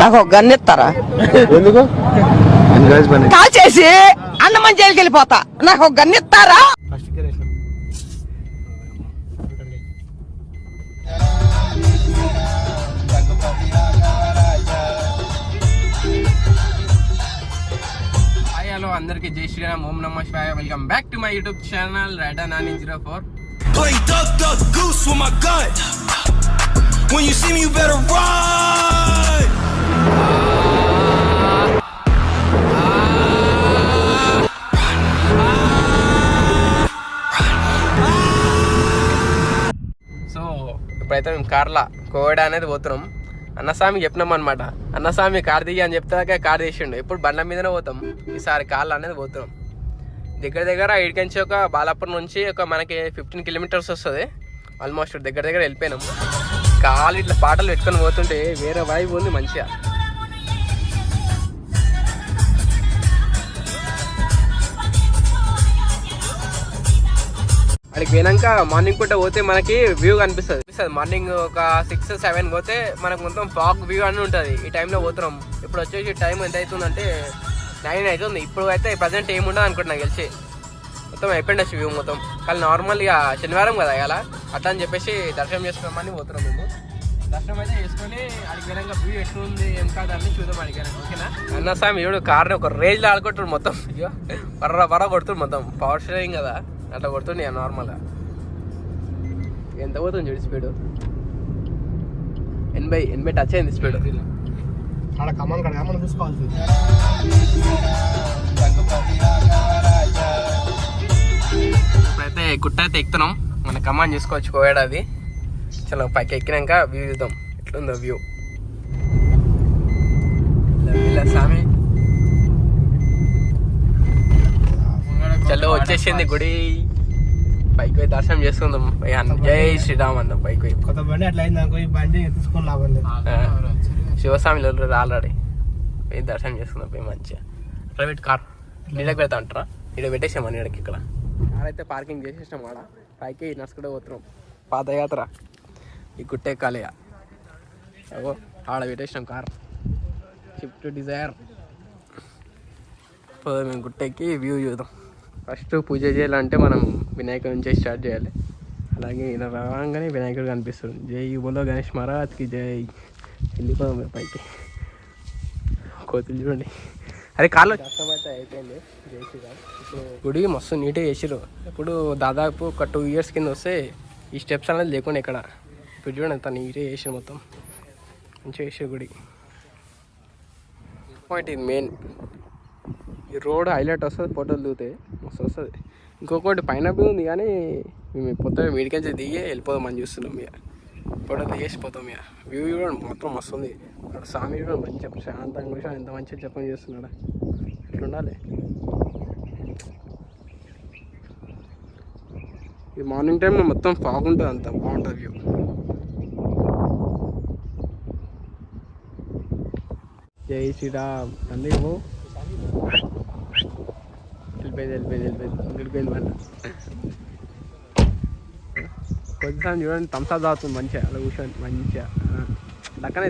నాకు ఒక గన్ను ఇస్తారా? ఎందుకు కాల్ చేసి అన్నమని జైలుకి వెళ్ళిపోతా. నాకు ఒక గన్ను ఇస్తారా? హలో అందరికి జై శ్రీరామ్, ఓం నమః శివాయ. Welcome back to my YouTube channel rider 904. Play duck duck goose with my gun. When you see me you better run. So ఇప్పుడైతే మేము కార్లా కోవిడ్ అనేది పోతున్నాం. అన్నస్వామికి చెప్పినాం అనమాట. అన్నస్వామి కార్ దిగి అని చెప్తాక కార్ తీసిండు. ఇప్పుడు బండ్ల మీదనే పోతాం. ఈసారి కార్లు అనేది పోతున్నాం. దగ్గర ఇడికించి ఒక బాలాపూర్ నుంచి ఒక మనకి 15 కిలోమీటర్స్ వస్తుంది. ఆల్మోస్ట్ దగ్గర వెళ్ళిపోయినాం. కాలు ఇట్లా పాటలు పెట్టుకొని పోతుంటే వేరే వైబ్ ఉంది మంచిగా. అక్కడికి పోయినాక మార్నింగ్ పూట పోతే మనకి వ్యూ కనిపిస్తుంది. మార్నింగ్ ఒక 6-7 పోతే మనకు మొత్తం ఫాగ్ వ్యూ అని ఉంటుంది. ఈ టైంలో పోతున్నాం. ఇప్పుడు వచ్చేసి టైం ఎంత అవుతుందంటే 9 అవుతుంది. ఇప్పుడు అయితే ప్రజెంట్ ఏముండదు అనుకుంటున్నా గెలిచి మొత్తం అయిపోయిండొచ్చు వ్యూ మొత్తం. కానీ నార్మల్ ఇక శనివారం కదా ఇలా అట్లా అని చెప్పేసి దర్శనం చేసుకున్నామని పోతున్నాం. మేము దర్శనం అయితే చేసుకొని అడిగి పోయినాక వ్యూ ఎట్లుంది ఏం కాదని చూద్దాం అడిగాను. ఓకేనా? అన్నస్వామి ఇవి కార్ని ఒక రేంజ్లో ఆడుకుంటాడు మొత్తం. అయ్యో బర్ర కొడుతుంది మొత్తం. పవర్ షేరింగ్ కదా అట్లా కొడుతుంది నార్మల్గా. ఎంత పోతుంది చూడు స్పీడ్, 80 టచ్ అయింది స్పీడ్. ఇప్పుడైతే గుట్ట అయితే ఎక్కుతున్నాం. మన కమాండ్ చూసుకోవచ్చు కోయాడు అది. చలో పైకి ఎక్కినాక వ్యూ చూద్దాం ఎట్లుందో వ్యూ. స్వామి చలో వచ్చేసింది గుడి. పైకి పోయి దర్శనం చేసుకుందాం. జై శ్రీరామ్ అన్న. పైకి పోయి శివస్వామిలో ఆల్రెడీ పోయి దర్శనం చేసుకుందాం. పోయి మంచిగా ప్రైవేట్ కార్ నీళ్ళకి పెడతా అంటారా? ఇక్కడ పెట్టేసామని ఇక్కడికి. ఇక్కడ కార్ అయితే పార్కింగ్ చేసేసినాం. ఆడ పైకి నడుచుకుంటూ పోతున్నాం. పాదయాత్ర ఈ గుట్టే కాలేయ ఆడ పెట్టేసినాం కార్. Swift Dzire. మేము గుట్టెక్కి వ్యూ చూద్దాం. ఫస్ట్ పూజ చేయాలంటే మనం వినాయకుడి నుంచి స్టార్ట్ చేయాలి. అలాగే ఇలా రాగానే వినాయకుడు కనిపిస్తుంది. జై బోలో గణేష్ మహారాజ్కి జై. వెళ్ళిపోదాం పైకి. కోతులు చూడండి. అరే కార్లో దర్శనం అయితే అయిపోయింది. జై శ్రీరామ్. ఇప్పుడు గుడి మస్తు నీట్గా చేసిరు. ఇప్పుడు దాదాపు ఒక 2 years కింద వస్తే ఈ స్టెప్స్ అనేది లేకుండా ఇక్కడ. ఇప్పుడు చూడండి ఎంత నీట్గా చేసిరు మొత్తం. మంచిగా చేసారు గుడి. పాయింట్ ఇది మెయిన్. ఈ రోడ్ హైలైట్ వస్తుంది. ఫోటోలు దిగితే మస్తు వస్తుంది. ఇంకొకటి పైన వ్యూ ఉంది కానీ మేము పొద్దున వీడికించి దిగి వెళ్ళిపోదాం అని చూస్తున్నాం. ఇక ఫోటో దిగేసి పోతాం. ఇక వ్యూ కూడా మొత్తం మస్తు ఉంది. అక్కడ స్వామి కూడా మంచిగా ప్రశాంతంగా కూడా ఎంత మంచిగా చెప్పని చేస్తున్నాడు. ఇట్లా ఉండాలి. ఈ మార్నింగ్ టైంలో మొత్తం ఫాగ్ ఉంటుంది. అంత బాగుంటుంది వ్యూ. జై శ్రీరామ్. తండ్రి వెళ్ళిపోయింది మన కొంచెం చూడండి. థమ్స్అప్ తాగుతుంది మంచిగా. అలా కూర్చొని మంచిగా డక్కన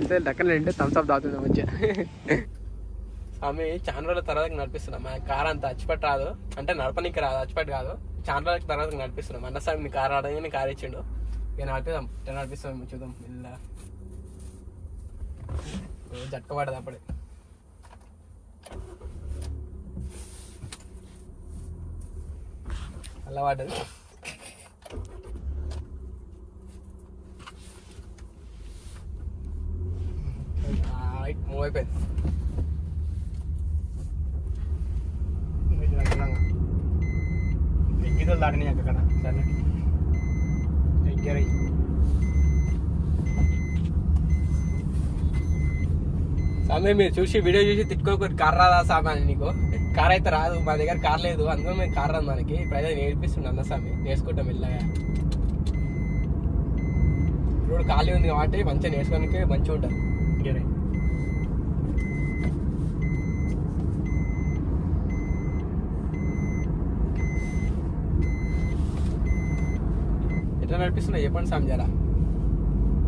వెళ్తే థమ్స్అప్ తాగుతుంది మంచిగా. స్వామి చాలా రోజుల తర్వాత నడిపిస్తున్నాం. మా కార్ అంతా అచ్చిపట్టు రాదు, అంటే నడపనికి రాదు, అచ్చిపట్టు కాదు. చాలా రోజుల తర్వాత నడిపిస్తున్నాం. అన్నస్వామి కార్ ఆడగానే కార్ ఇచ్చిండు. ఇక నడిపిద్దాం. ఎట్లా నడిపిస్తాం చూద్దాం. ఇలా జట్క పడదు అప్పుడే. అలా పడ్డది. మూవ్ అయిపోయింది. గీతలు దాటినాయి అక్కడ. సరే సామె మీరు చూసి వీడియో చూసి తిట్టుకోకూడదు. కార్ రాదా సామె అని. నీకు కార్ అయితే రాదు, మా దగ్గర కార్ లేదు, అందులో మేము కార్ రాదు మనకి. ఇప్పుడైతే నేర్పిస్తుండే అన్న స్వామి. నేర్చుకుంటాం మెల్లగా. ఇప్పుడు ఖాళీ ఉంది కాబట్టి మంచిగా నేర్చుకోడానికి మంచిగా ఉంటుంది. ఎట్లా నడిపిస్తున్నా చెప్పండి సామ్ జరా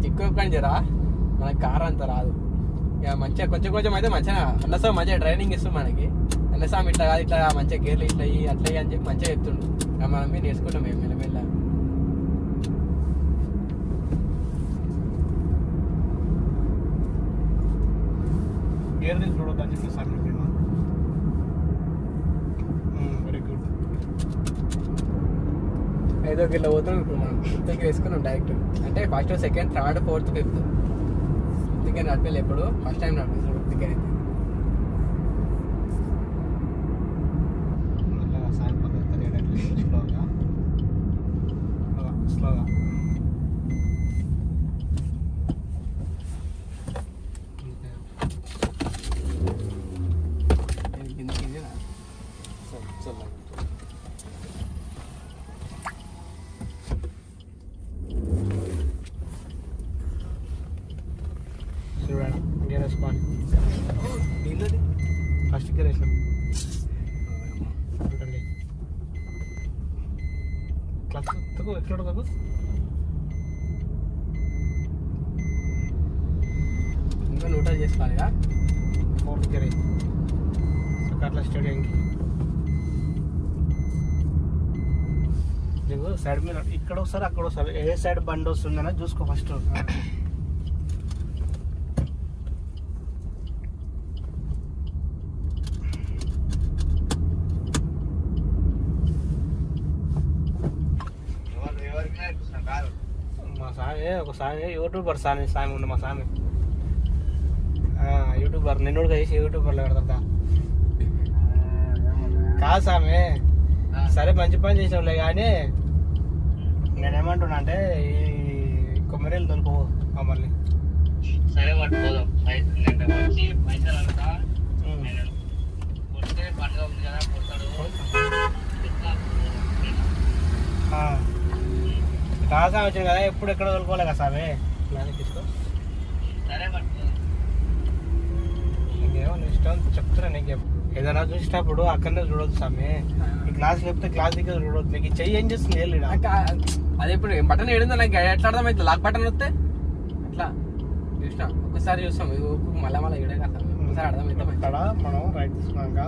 ఎక్కువ కానీ జరా మనకి కార్ అంత రాదు ఇక మంచిగా కొంచెం కొంచెం అయితే మంచిగా అన్నసాం మంచిగా ట్రైనింగ్ ఇస్తుంది మనకి అన్నసాం ఇట్లా కాదు ఇట్లా మంచిగా గేర్లు ఇట్లా అట్లా అని చెప్పి మంచిగా చెప్తుండు మనం మీరు నేర్చుకుంటాం మేము మెల్లమెల్ల గేర్ తీసి చూడొద్దని చెప్పి సార్ వెరీ గుడ్. 5వ గేర్లో పోతున్నాం ఇప్పుడు మనం 5th గేర్ వేసుకున్నాం డైరెక్ట్ అంటే first second third 4th 5th 5th gear నడిపేది ఎప్పుడు ఫస్ట్ టైం నడిపిస్తాం 5th గేర్ అయితే మెల్లగా సాయం పద్ధతి స్లోగా స్లోగా చూడండి గేర్ వేసుకోవాలి దీనిలోది ఫస్ట్ గేర్ వేసాం చూడండి క్లచ్ తగ్గు ఎక్కడ తగ్గు ఇంకా న్యూట్రల్ చేసుకోవాలి 4th గేర్ అట్లా స్టేడియంకి నీకు సైడ్ మీద ఇక్కడ వస్తారు అక్కడ వస్తారు ఏ సైడ్ బండి వస్తుందనే చూసుకో ఫస్ట్ మా సామి ఒకసారి యూట్యూబర్ సామి ఉండు మా సామి యూట్యూబర్ నిన్ను కూడా చేసి యూట్యూబర్లో పెడతా కాదు సామి సరే మంచి పని చేసినావులే కానీ నేనేమంటున్నా అంటే ఈ కొమ్మరేలు దొరుకు మమ్మల్ని సరే పట్టుకోదాం వచ్చి పైసలు అడుగుతా కొట్టే పండుగ ఉంది కదా కొడతాడు కాదు సామి వచ్చింది కదా ఎప్పుడు ఎక్కడ దొరుకోలే కదా సామి తీసుకో సరే పట్టుకోదాం నీకేమో నీ ఇష్టం చెప్తున్నా నీకు ఏదైనా చూసినప్పుడు అక్కడనే చూడొద్దు సామి ఈ క్లాస్ లేకపోతే క్లాస్ దగ్గర చూడొద్దు నీకు చెయ్యి ఏం చేస్తుంది వెళ్ళి అదే ఇప్పుడు బటన్ ఏడుందో నాకు ఎట్లా అర్థమైతే లాక్ బటన్ వస్తే అట్లా చూసినా ఒకసారి చూస్తాం మళ్ళీ మళ్ళీ ఇడే కదా ఒకసారి అర్థమైతే అక్కడ మనం రైట్ తీసుకున్నాక